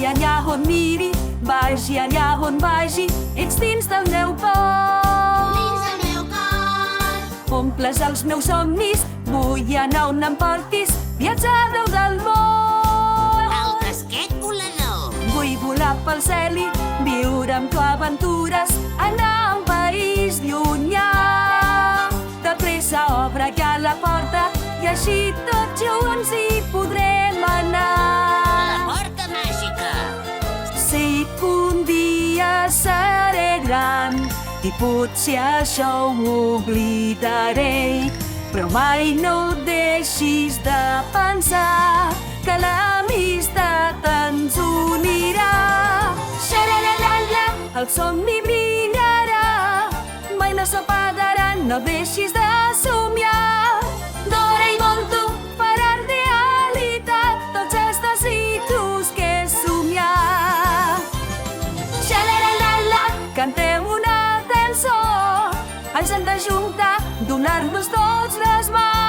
Vagi allà on miri, vagi allà on vagi, ets dins del meu cor. Dins el meu cor. Omples els meus somnis, vull anar on em portis, viatjar arreu del món. El casquet volador. Vull volar pel cel i viure amb tu aventures, anar a un país llunyà. De pressa obre ja la porta i així tots junts hi podrem La anar. porta màgica. Sé que un dia seré gran i potser això ho oblidaré, però mai no deixis de pensar que l'amistat ens unirà. Xaralalala, el somni brillarà, mai no s'apagarà, no deixis de somiar. D'hora i molt tu faràs realitat tots els desitjos que he somiat. Xalalalala, cantem una cançó, ens hem d'ajuntar, donar-nos tots les mans.